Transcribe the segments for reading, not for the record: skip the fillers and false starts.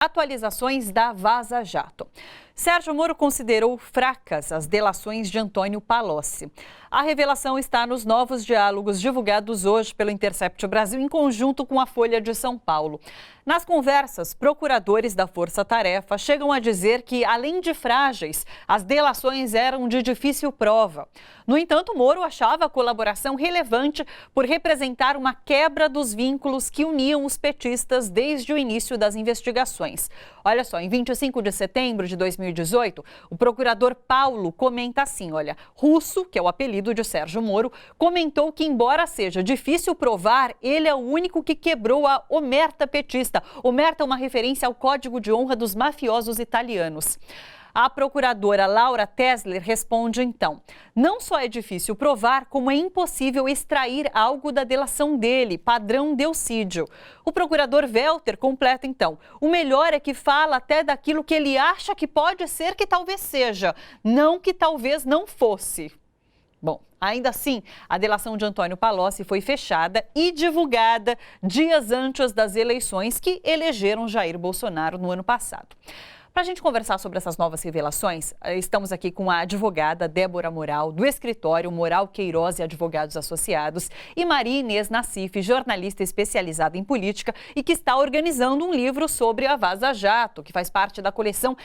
Atualizações da Vaza Jato. Sérgio Moro considerou fracas as delações de Antônio Palocci. A revelação está nos novos diálogos divulgados hoje pelo Intercept Brasil em conjunto com a Folha de São Paulo. Nas conversas, procuradores da Força Tarefa chegam a dizer que, além de frágeis, as delações eram de difícil prova. No entanto, Moro achava a colaboração relevante por representar uma quebra dos vínculos que uniam os petistas desde o início das investigações. Olha só, em 25 de setembro de 2018, o procurador Paulo comenta assim, Russo, que é o apelido de Sérgio Moro, comentou que, embora seja difícil provar, ele é o único que quebrou a omerta petista. Omerta é uma referência ao código de honra dos mafiosos italianos. A procuradora Laura Tesler responde então: não só é difícil provar, como é impossível extrair algo da delação dele, padrão Delcídio. O procurador Welter completa então: o melhor é que fala até daquilo que ele acha que pode ser que talvez seja, não que talvez não fosse. Bom, ainda assim, a delação de Antônio Palocci foi fechada e divulgada dias antes das eleições que elegeram Jair Bolsonaro no ano passado. Para a gente conversar sobre essas novas revelações, estamos aqui com a advogada Débora Moral, do escritório Moral Queiroz e Advogados Associados, e Maria Inês Nassif, jornalista especializada em política e que está organizando um livro sobre a Vaza Jato, que faz parte da coleção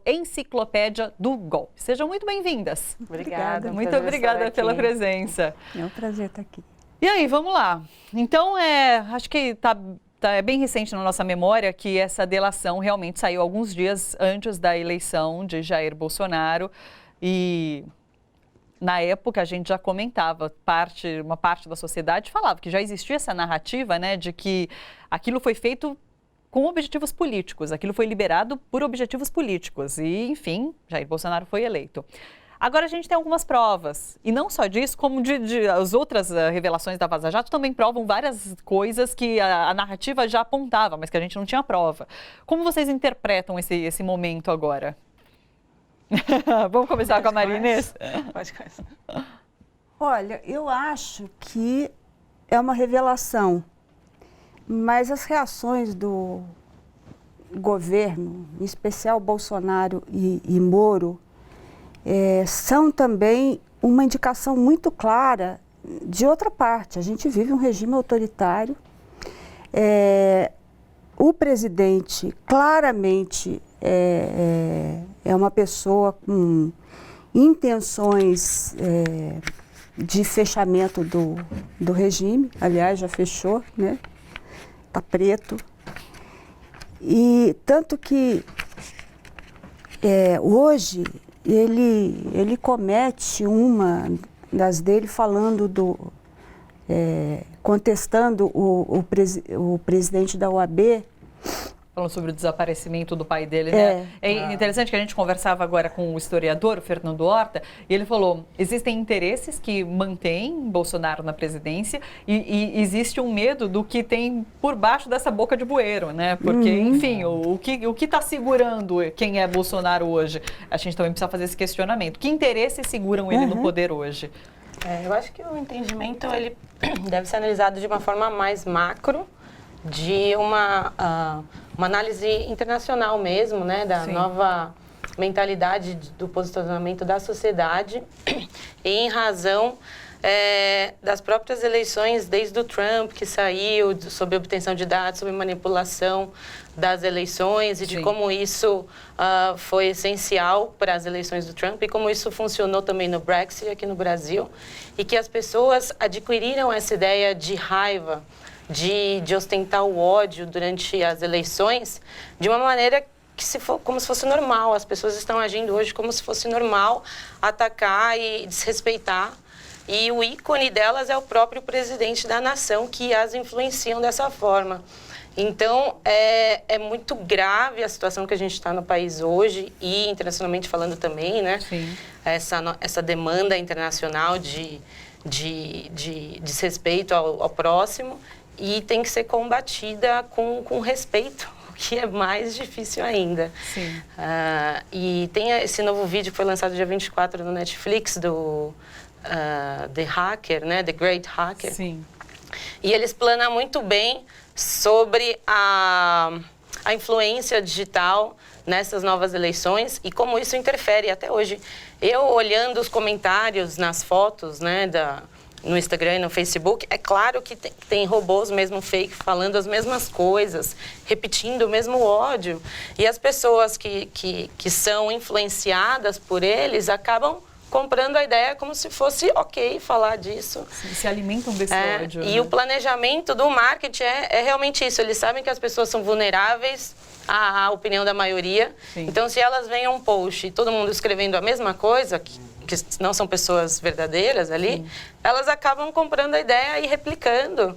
Enciclopédia do Golpe. Sejam muito bem-vindas. Obrigada. Muito obrigada pela presença. É um prazer estar aqui. E aí, vamos lá. Então, acho que é bem recente na nossa memória que essa delação realmente saiu alguns dias antes da eleição de Jair Bolsonaro e na época a gente já comentava, uma parte da sociedade falava que já existia essa narrativa, né, de que aquilo foi feito com objetivos políticos, aquilo foi liberado por objetivos políticos e, enfim, Jair Bolsonaro foi eleito. Agora a gente tem algumas provas, e não só disso, como as outras revelações da Vaza Jato também provam várias coisas que a narrativa já apontava, mas que a gente não tinha prova. Como vocês interpretam esse momento agora? Vamos começar com a Maria Inês? Pode começar. Olha, eu acho que é uma revelação, mas as reações do governo, em especial Bolsonaro e Moro, são também uma indicação muito clara de outra parte. A gente vive um regime autoritário. O presidente claramente é uma pessoa com intenções de fechamento do regime. Aliás, já fechou, né? Está preto. E tanto que hoje ele comete uma das dele falando contestando o presidente da OAB. Falando sobre o desaparecimento do pai dele, né? É interessante que a gente conversava agora com o historiador, o Fernando Horta, e ele falou, existem interesses que mantêm Bolsonaro na presidência e existe um medo do que tem por baixo dessa boca de bueiro, né? Porque, enfim, o que está segurando quem é Bolsonaro hoje? A gente também precisa fazer esse questionamento. Que interesses seguram ele no poder hoje? Eu acho que o entendimento ele deve ser analisado de uma forma mais macro, de uma análise internacional mesmo, né, da nova mentalidade do posicionamento da sociedade e em razão das próprias eleições desde o Trump, que saiu sobre obtenção de dados, sobre manipulação das eleições e de como isso foi essencial para as eleições do Trump e como isso funcionou também no Brexit aqui no Brasil e que as pessoas adquiriram essa ideia de raiva, de ostentar o ódio durante as eleições de uma maneira como se fosse normal. As pessoas estão agindo hoje como se fosse normal atacar e desrespeitar. E o ícone delas é o próprio presidente da nação que as influenciam dessa forma. Então, é muito grave a situação que a gente está no país hoje e internacionalmente falando também, né? Sim. Essa demanda internacional de desrespeito ao próximo. E tem que ser combatida com respeito, o que é mais difícil ainda. Sim. E tem esse novo vídeo que foi lançado dia 24 no Netflix, do The Hacker, né? The Great Hacker. Sim. E ele explana muito bem sobre a influência digital nessas novas eleições e como isso interfere até hoje. Eu olhando os comentários nas fotos, né, no Instagram e no Facebook, é claro que tem robôs mesmo fake falando as mesmas coisas, repetindo o mesmo ódio. E as pessoas que são influenciadas por eles acabam comprando a ideia como se fosse ok falar disso. Se alimentam desse ódio. E o planejamento do marketing é realmente isso. Eles sabem que as pessoas são vulneráveis à opinião da maioria. Sim. Então, se elas veem um post e todo mundo escrevendo a mesma coisa, que não são pessoas verdadeiras ali, sim, elas acabam comprando a ideia e replicando.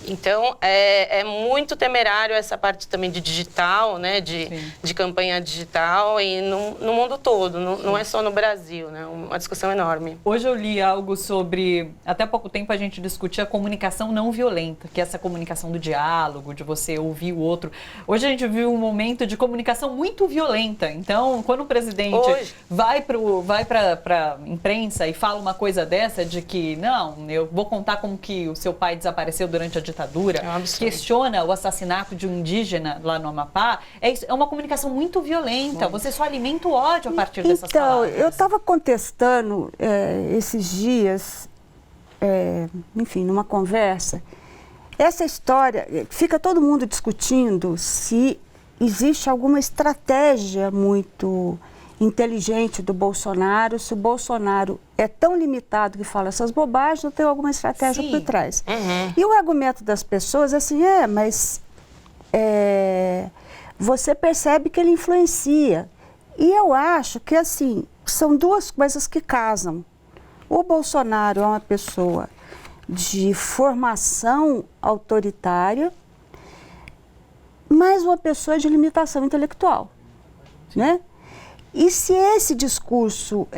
Então, é muito temerário essa parte também de digital, né? De campanha digital e no mundo todo, não é só no Brasil, né? Uma discussão enorme. Hoje eu li algo sobre, até pouco tempo a gente discutia a comunicação não violenta, que é essa comunicação do diálogo, de você ouvir o outro. Hoje a gente viu um momento de comunicação muito violenta. Então, quando o presidente vai para a imprensa e fala uma coisa dessa, de que, não, eu vou contar como que o seu pai desapareceu durante a ditadura, questiona o assassinato de um indígena lá no Amapá, é uma comunicação muito violenta. Você só alimenta o ódio a partir dessas palavras. Então, eu estava contestando esses dias, enfim, numa conversa, essa história, fica todo mundo discutindo se existe alguma estratégia muito inteligente do Bolsonaro, se o Bolsonaro é tão limitado que fala essas bobagens ou tem alguma estratégia por trás. Uhum. E o argumento das pessoas é assim, mas você percebe que ele influencia. E eu acho que, assim, são duas coisas que casam. O Bolsonaro é uma pessoa de formação autoritária, mas uma pessoa de limitação intelectual, né? E se esse discurso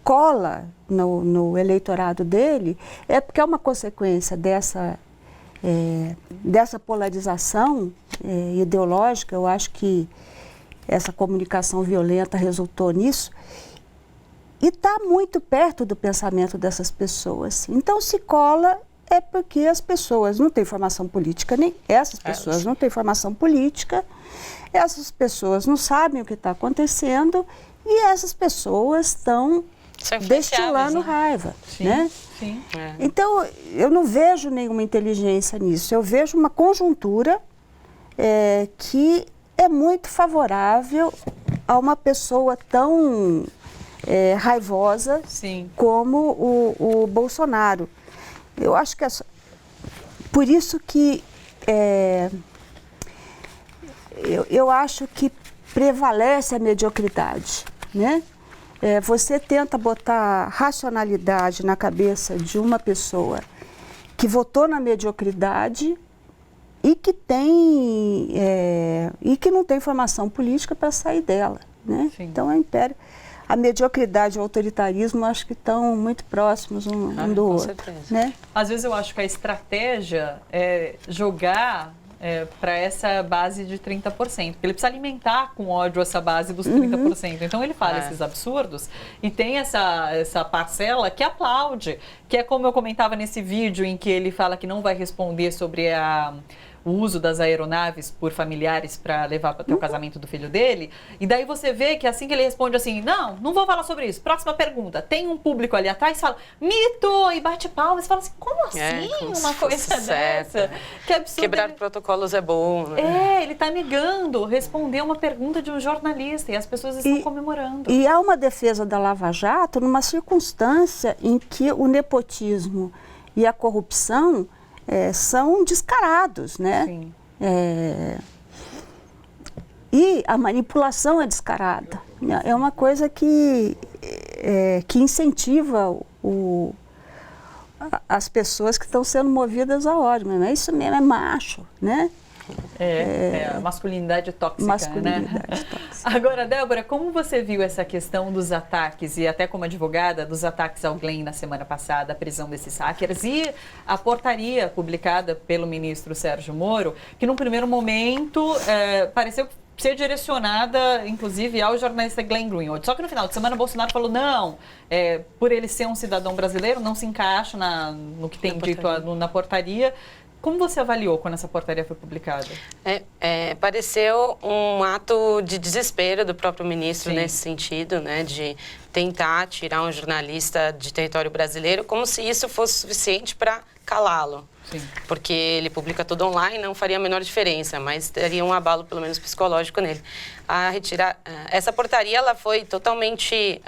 cola no eleitorado dele, é porque é uma consequência dessa polarização ideológica. Eu acho que essa comunicação violenta resultou nisso. E está muito perto do pensamento dessas pessoas. Então, se cola é porque as pessoas não têm formação política, nem essas pessoas não têm formação política. Essas pessoas não sabem o que está acontecendo e essas pessoas estão destilando raiva, sim, né? Sim. Então, eu não vejo nenhuma inteligência nisso. Eu vejo uma conjuntura que é muito favorável a uma pessoa tão raivosa, sim, como o Bolsonaro. Eu acho que por isso que eu acho que prevalece a mediocridade, né? Você tenta botar racionalidade na cabeça de uma pessoa que votou na mediocridade e que não tem formação política para sair dela, né? Então é império. A mediocridade e o autoritarismo acho que estão muito próximos um do outro, certeza, né? Às vezes eu acho que a estratégia é jogar para essa base de 30%, porque ele precisa alimentar com ódio essa base dos 30%. Então ele fala esses absurdos e tem essa parcela que aplaude, que é como eu comentava nesse vídeo em que ele fala que não vai responder sobre o uso das aeronaves por familiares para levar para o casamento do filho dele. E daí você vê que assim que ele responde assim, não vou falar sobre isso, próxima pergunta, tem um público ali atrás, fala, mito, e bate palmas, e fala assim, como assim uma coisa dessa? Que absurdo. Quebrar protocolos é bom, né? Ele está negando responder uma pergunta de um jornalista e as pessoas estão comemorando. E há uma defesa da Lava Jato numa circunstância em que o nepotismo e a corrupção são descarados, né? Sim. E a manipulação é descarada. É uma coisa que incentiva as pessoas que estão sendo movidas a ódio. Mas isso mesmo, é macho, né? Masculinidade tóxica, masculinidade tóxica. Agora, Débora, como você viu essa questão dos ataques, e até como advogada, dos ataques ao Glenn na semana passada, a prisão desses hackers, e a portaria publicada pelo ministro Sérgio Moro, que num primeiro momento pareceu ser direcionada, inclusive, ao jornalista Glenn Greenwald. Só que no final de semana, Bolsonaro falou, não, por ele ser um cidadão brasileiro, não se encaixa no que tem dito na portaria. Como você avaliou quando essa portaria foi publicada? Pareceu um ato de desespero do próprio ministro Sim. nesse sentido, né, de tentar tirar um jornalista de território brasileiro, como se isso fosse suficiente para calá-lo. Sim. Porque ele publica tudo online, não faria a menor diferença, mas teria um abalo, pelo menos psicológico, nele. Essa portaria ela foi totalmente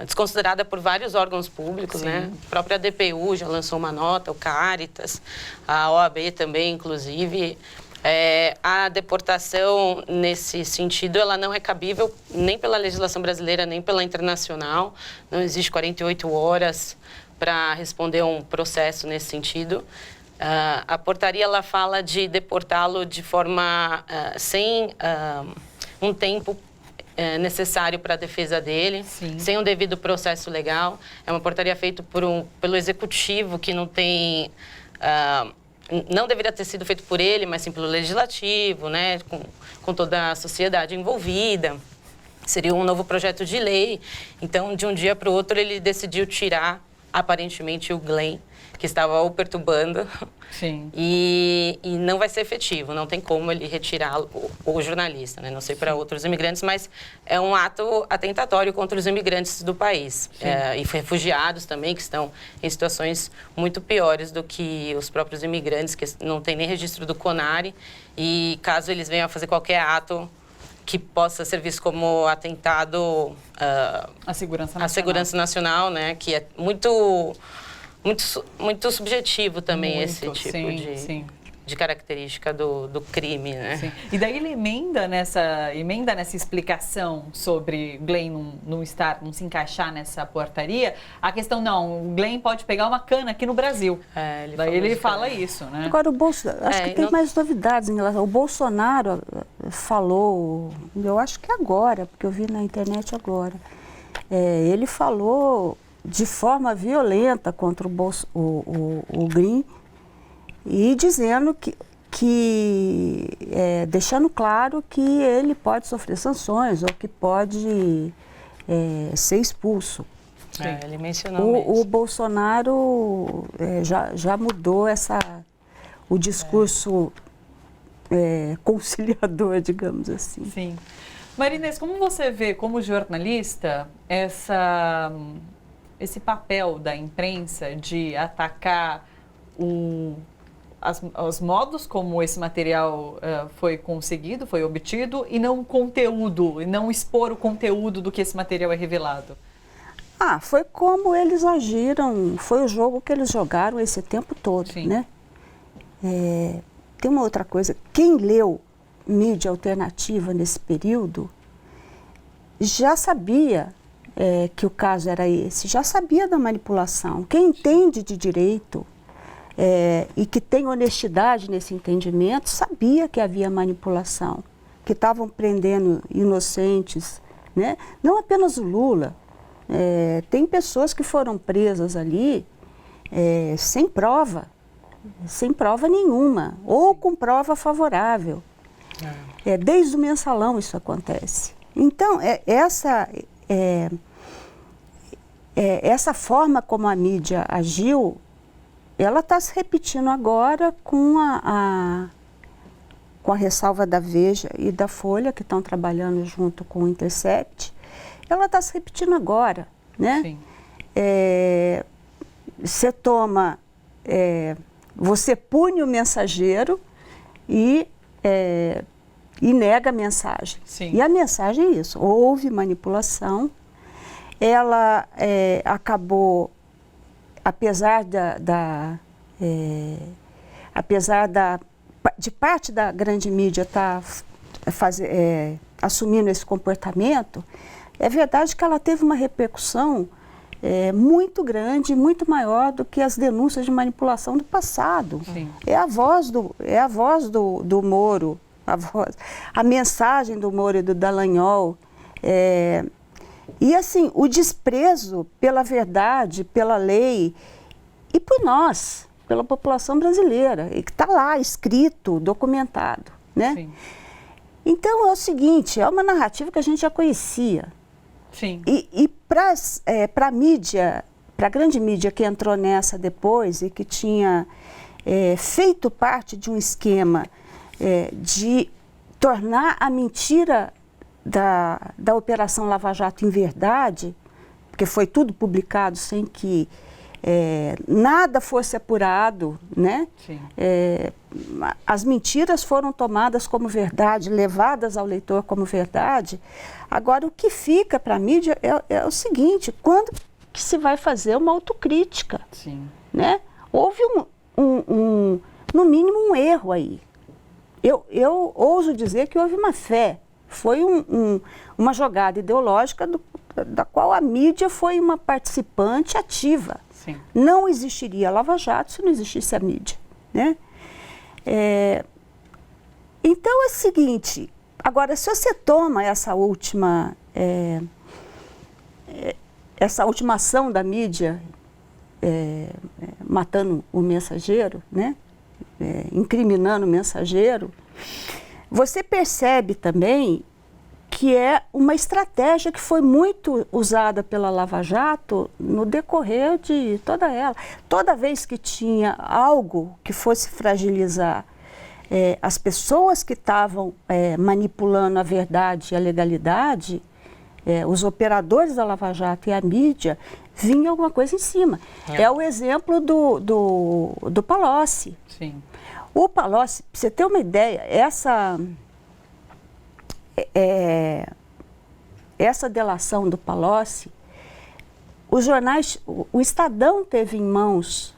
desconsiderada por vários órgãos públicos, né? A própria DPU já lançou uma nota, o Caritas, a OAB também, inclusive. A deportação, nesse sentido, ela não é cabível nem pela legislação brasileira, nem pela internacional. Não existe 48 horas para responder um processo nesse sentido. A portaria ela fala de deportá-lo de forma sem um tempo necessário para a defesa dele, Sim. sem um devido processo legal. É uma portaria feita pelo executivo, que não tem... não deveria ter sido feito por ele, mas sim pelo legislativo, né, com toda a sociedade envolvida. Seria um novo projeto de lei. Então, de um dia para o outro, ele decidiu tirar, aparentemente, o Glenn, que estava o perturbando. Sim. E não vai ser efetivo, não tem como ele retirar o jornalista, né? Não sei para outros imigrantes, mas é um ato atentatório contra os imigrantes do país. E refugiados também, que estão em situações muito piores do que os próprios imigrantes, que não têm nem registro do CONARE, e caso eles venham a fazer qualquer ato que possa ser visto como atentado à segurança nacional, né? Que é muito subjetivo também esse tipo de característica do crime, né? Sim. E daí ele emenda nessa explicação sobre Glenn não se encaixar nessa portaria, a questão, não, o Glenn pode pegar uma cana aqui no Brasil. Daí ele fala isso, né? Agora, acho que tem mais novidades em relação. O Bolsonaro falou, eu acho que agora, porque eu vi na internet agora, ele falou de forma violenta contra o Glenn, e dizendo deixando claro que ele pode sofrer sanções ou que pode ser expulso. Ele mencionou o Bolsonaro já mudou o discurso conciliador, digamos assim. Sim. Maria Inês, como você vê, como jornalista, esse papel da imprensa de atacar os modos como esse material foi conseguido, foi obtido, e não o conteúdo, e não expor o conteúdo do que esse material é revelado? Foi como eles agiram, foi o jogo que eles jogaram esse tempo todo, Sim. né? Tem uma outra coisa, quem leu mídia alternativa nesse período já sabia que o caso era esse, já sabia da manipulação. Quem entende de direito e que tem honestidade nesse entendimento, sabia que havia manipulação, que estavam prendendo inocentes, né? Não apenas o Lula, tem pessoas que foram presas ali sem prova nenhuma, ou com prova favorável. Desde o mensalão isso acontece. Então, essa forma como a mídia agiu, ela está se repetindo agora com a ressalva da Veja e da Folha, que estão trabalhando junto com o Intercept. Ela está se repetindo agora, né? Sim. Você pune o mensageiro e nega a mensagem. Sim. E a mensagem é isso, houve manipulação, ela acabou, apesar de parte da grande mídia estar assumindo esse comportamento, é verdade que ela teve uma repercussão muito grande, muito maior do que as denúncias de manipulação do passado. Sim. É a voz do Moro, a mensagem do Moro e do Dallagnol. E assim, o desprezo pela verdade, pela lei e por nós, pela população brasileira, e que está lá escrito, documentado, né? Sim. Então é o seguinte, é uma narrativa que a gente já conhecia. Sim. E para a mídia, para a grande mídia que entrou nessa depois e que tinha feito parte de um esquema de tornar a mentira da Operação Lava Jato em verdade, porque foi tudo publicado sem que nada fosse apurado, né? As mentiras foram tomadas como verdade, levadas ao leitor como verdade. Agora, o que fica para a mídia é o seguinte: quando que se vai fazer uma autocrítica? Sim. Né? Houve no mínimo um erro aí. Eu ouso dizer que houve uma fé, foi uma jogada ideológica da qual a mídia foi uma participante ativa. Sim. Não existiria Lava Jato se não existisse a mídia, né? Então é o seguinte, agora se você toma essa última ação da mídia, matando o mensageiro, né? Incriminando o mensageiro, você percebe também que é uma estratégia que foi muito usada pela Lava Jato no decorrer de toda ela. Toda vez que tinha algo que fosse fragilizar as pessoas que estavam manipulando a verdade e a legalidade, os operadores da Lava Jato e a mídia, vinha alguma coisa em cima. É o exemplo do Palocci. Sim. O Palocci, para você ter uma ideia, essa delação do Palocci, os jornais, o Estadão teve em mãos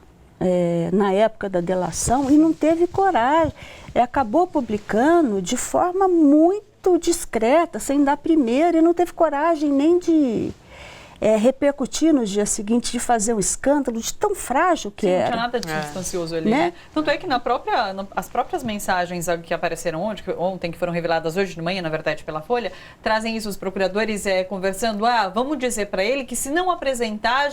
na época da delação e não teve coragem, acabou publicando de forma muito discreta, sem dar primeiro, e não teve coragem nem de repercutir nos dias seguintes, de fazer um escândalo, de tão frágil que era. Não tinha nada de substancioso ali, né? Tanto é que as próprias mensagens que apareceram ontem, que foram reveladas hoje de manhã, na verdade, pela Folha, trazem isso, os procuradores conversando, vamos dizer para ele que se não apresentar,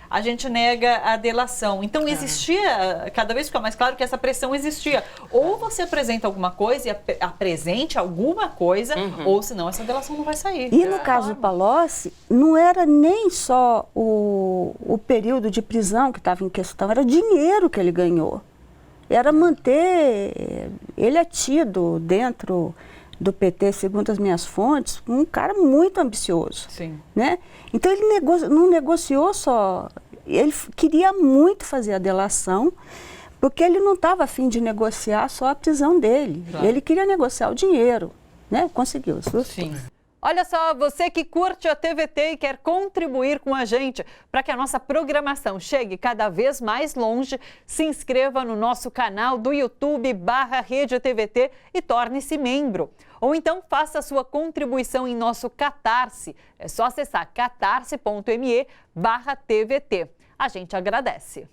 a gente nega a delação. Então existia, cada vez fica mais claro que essa pressão existia. Ou você apresenta alguma coisa e apresente alguma coisa, ou senão essa delação não vai sair. E no caso do Palocci, não era nem só o período de prisão que estava em questão, era o dinheiro que ele ganhou. Era manter, ele é tido dentro do PT, segundo as minhas fontes, um cara muito ambicioso. Sim. Né? Então ele não negociou só, ele queria muito fazer a delação, porque ele não estava a fim de negociar só a prisão dele. Claro. Ele queria negociar o dinheiro, né? Conseguiu. Sim. Olha só, você que curte a TVT e quer contribuir com a gente para que a nossa programação chegue cada vez mais longe, se inscreva no nosso canal do YouTube /Rede TVT e torne-se membro. Ou então faça a sua contribuição em nosso Catarse. É só acessar catarse.me/TVT. A gente agradece.